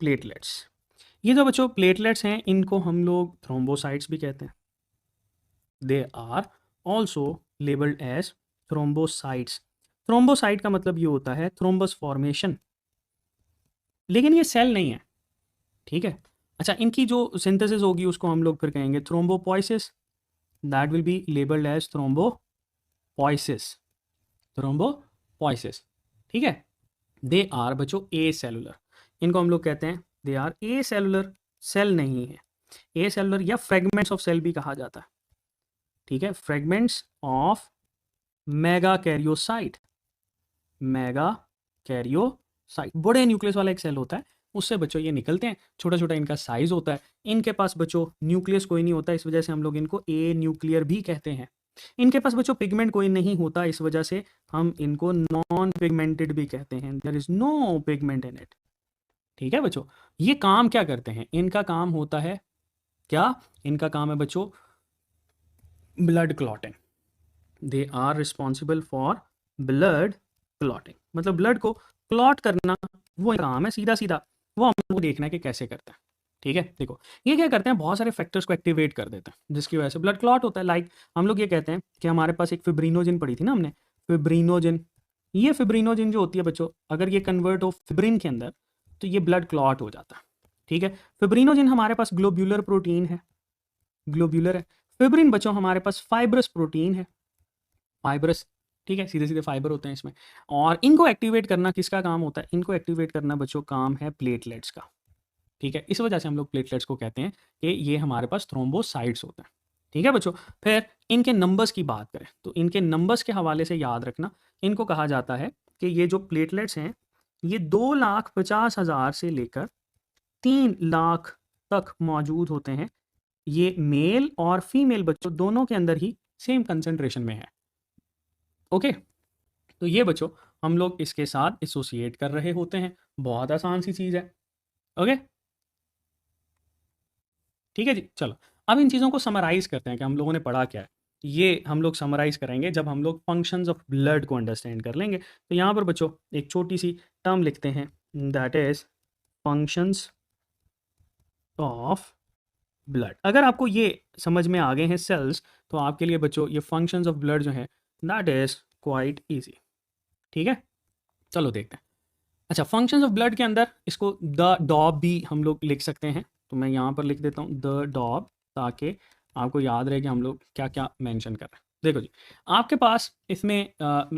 Platelets. ये जो बच्चों प्लेटलेट्स हैं इनको हम लोग थ्रोम्बोसाइट्स भी कहते हैं। They are also labelled as thrombocytes. Thrombocyte का मतलब ये होता है थ्रोम्बस फॉर्मेशन, लेकिन ये सेल नहीं है, ठीक है। अच्छा, इनकी जो सिंथेसिस होगी उसको हम लोग फिर कहेंगे thrombopoiesis, that will be labelled as thrombopoiesis, thrombopoiesis, ठीक है। दे आर बच्चों ए सेलुलर, इनको हम लोग कहते हैं they are acellular, cell नहीं है। ए सेलुलर या फ्रेगमेंट्स ऑफ सेल भी कहा जाता है, ठीक है, fragments of megakaryocyte. Megakaryocyte बड़े न्यूक्लियस वाला एक सेल होता है, उससे बच्चों ये निकलते हैं, छोटा छोटा इनका साइज होता है। इनके पास बच्चों न्यूक्लियस कोई नहीं होता, इस वजह से हम लोग इनको ए न्यूक्लियर भी कहते हैं। इनके पास बच्चों पिगमेंट कोई नहीं होता, इस वजह से हम इनको नॉन पिगमेंटेड भी कहते हैं, there is no pigment in it, ठीक है बच्चों। ये काम क्या करते हैं, इनका काम होता है क्या, इनका काम है बच्चों blood clotting. They are responsible for blood clotting, मतलब ब्लड को क्लॉट करना वो काम है, सीधा सीधा वो हम लोग देखना है कि कैसे करते हैं, ठीक है। देखो ये क्या करते हैं, बहुत सारे फैक्टर्स को एक्टिवेट कर देते हैं जिसकी वजह से ब्लड क्लॉट होता है। लाइक हम लोग ये कहते हैं कि हमारे पास एक फिब्रिनोजिन पड़ी थी ना हमने, फिब्रिनोजिन, ये फिब्रिनोजिन जो होती है बच्चों, अगर ये कन्वर्ट हो फिब्रिन के अंदर तो ये ब्लड क्लॉट हो जाता है, ठीक है। फिब्रिनोजिन हमारे पास ग्लोब्यूलर प्रोटीन है, ग्लोब्यूलर है। फिब्रिन बच्चों हमारे पास फाइब्रस प्रोटीन है, फाइब्रस, ठीक है, सीधे सीधे फाइबर होते हैं इसमें। और इनको एक्टिवेट करना किसका काम होता है, इनको एक्टिवेट करना बच्चों काम है प्लेटलेट्स का, ठीक है। इस वजह से हम लोग प्लेटलेट्स को कहते हैं कि ये हमारे पास थ्रोम्बोसाइट्स होते हैं, ठीक है बच्चों। फिर इनके नंबर्स की बात करें तो इनके नंबर्स के हवाले से याद रखना, इनको कहा जाता है कि ये जो प्लेटलेट्स हैं ये 2,50,000 से लेकर 3,00,000 तक मौजूद होते हैं। ये मेल और फीमेल बच्चों दोनों के अंदर ही सेम कंसंट्रेशन में है, ओके। तो ये बच्चों हम लोग इसके साथ एसोसिएट कर रहे होते हैं, बहुत आसान सी चीज़ है, ओके, ठीक है जी। चलो अब इन चीज़ों को समराइज़ करते हैं कि हम लोगों ने पढ़ा क्या है। ये हम लोग समराइज़ करेंगे जब हम लोग फंक्शंस ऑफ ब्लड को अंडरस्टैंड कर लेंगे। तो यहाँ पर बच्चों एक छोटी सी टर्म लिखते हैं, that is functions of blood. अगर आपको ये समझ में आ गए हैं सेल्स, तो आपके लिए बच्चों ये फंक्शंस ऑफ ब्लड जो है दैट इज़ क्वाइट ईजी, ठीक है। चलो देखते हैं। अच्छा, फंक्शंस ऑफ ब्लड के अंदर इसको द डॉब भी हम लोग लिख सकते हैं, तो मैं यहाँ पर लिख देता हूँ द डॉब, ताकि आपको याद रहे कि हम लोग क्या क्या मेंशन कर रहे हैं। देखो जी, आपके पास इसमें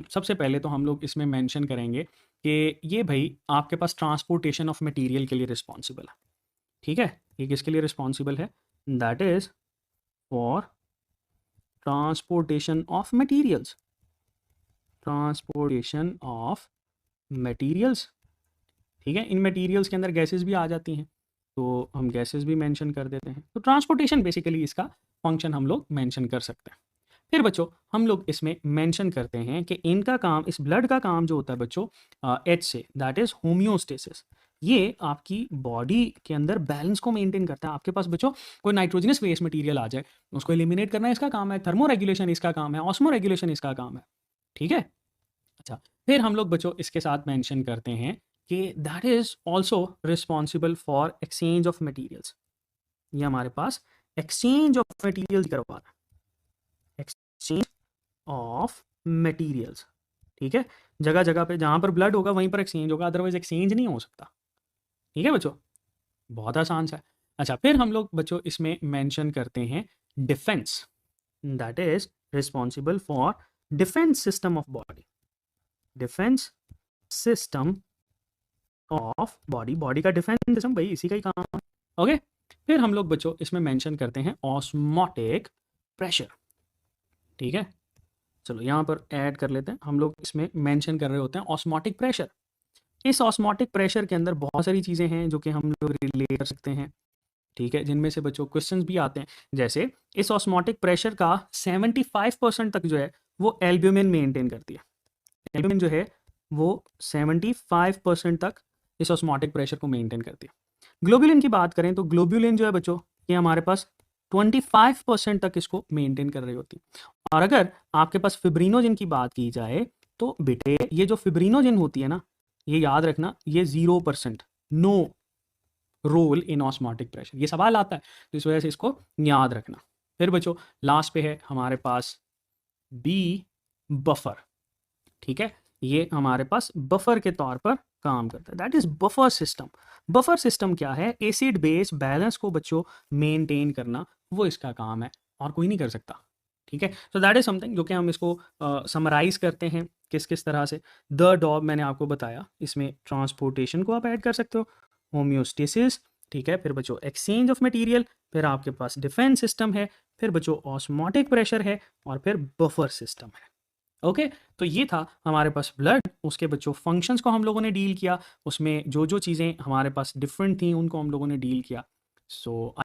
सबसे पहले तो हम लोग इसमें मेंशन करेंगे कि ये भाई आपके पास ट्रांसपोर्टेशन ऑफ मटेरियल के लिए रिस्पॉन्सिबल है, ठीक है। ये किसके लिए रिस्पॉन्सिबल है, that is for transportation of materials, transportation of materials, ठीक है। इन मटेरियल्स के अंदर गैसेस भी आ जाती हैं, तो हम गैसेस भी मेंशन कर देते हैं। तो ट्रांसपोर्टेशन बेसिकली इसका फंक्शन हम लोग मेंशन कर सकते हैं। फिर बच्चों हम लोग इसमें मेंशन करते हैं कि इनका काम, इस ब्लड का काम जो होता है बच्चों एच से, दैट इज़ होम्योस्टेसिस। ये आपकी बॉडी के अंदर बैलेंस को मेंटेन करता है। आपके पास बच्चों कोई नाइट्रोजनस वेस्ट मटेरियल आ जाए, उसको एलिमिनेट करना इसका काम है, थर्मो रेगुलेशन इसका काम है, ऑस्मो रेगुलेशन इसका काम है, ठीक है। अच्छा, फिर हम लोग बच्चों इसके साथ मेंशन करते हैं कि that is also responsible for exchange of materials. ये हमारे पास एक्सचेंज ऑफ मटीरियल्स करवा रहा है, एक्सचेंज ऑफ मटीरियल्स, ठीक है। जगह जगह पे जहाँ पर ब्लड होगा वहीं पर एक्सचेंज होगा, अदरवाइज एक्सचेंज नहीं हो सकता, ठीक है बच्चों, बहुत आसान सा है। अच्छा, फिर हम लोग बच्चों इसमें मेंशन करते हैं defence, that is responsible for defence system of body, defence system of body, body का डिफेंस सिस्टम भाई इसी का ही काम है, ओके। फिर हम लोग बच्चों इसमें मेंशन करते हैं ऑस्मोटिक प्रेशर, ठीक है। चलो यहाँ पर ऐड कर लेते हैं, हम लोग इसमें मेंशन कर रहे होते हैं ऑस्मोटिक प्रेशर। इस ऑस्मोटिक प्रेशर के अंदर बहुत सारी चीज़ें हैं जो कि हम लोग रिलेट कर सकते हैं, ठीक है, जिनमें से बच्चों क्वेश्चंस भी आते हैं। जैसे इस ऑस्मोटिक प्रेशर का 75% तक जो है वो एल्ब्यूमिन मेंटेन करती है, एल्ब्यूमिन जो है वो 75% तक इस ऑस्मोटिक प्रेशर को मेंटेन करती है। ग्लोबुलिन की बात करें तो ग्लोबुलिन जो है बच्चों ये हमारे पास 25% तक इसको मेंटेन कर रही होती है। और अगर आपके पास फिब्रिनोजिन की बात की जाए तो बेटे ये जो फिब्रिनोजिन होती है ना, ये याद रखना, ये 0%, no role in osmotic pressure. ये सवाल आता है तो इस वजह से इसको याद रखना। फिर बच्चों लास्ट पे है हमारे पास बी बफर। ठीक है, ये हमारे पास बफर के तौर पर काम करता है, that is buffer system. Buffer system क्या है? एसिड बेस बैलेंस को बच्चों मेंटेन करना, वो इसका काम है और कोई नहीं कर सकता। ठीक है, सो दैट इज समथिंग जो कि हम इसको समराइज करते हैं किस किस तरह से। द डॉब मैंने आपको बताया, इसमें ट्रांसपोर्टेशन को आप ऐड कर सकते हो, होम्योस्टेसिस, ठीक है, फिर बच्चों एक्सचेंज ऑफ मटेरियल, फिर आपके पास डिफेंस सिस्टम है, फिर बच्चों ऑस्मोटिक प्रेशर है और फिर बफर सिस्टम है। ओके, तो ये था हमारे पास ब्लड। उसके बच्चों फंक्शंस को हम लोगों ने डील किया, उसमें जो जो चीज़ें हमारे पास डिफरेंट थी उनको हम लोगों ने डील किया। सो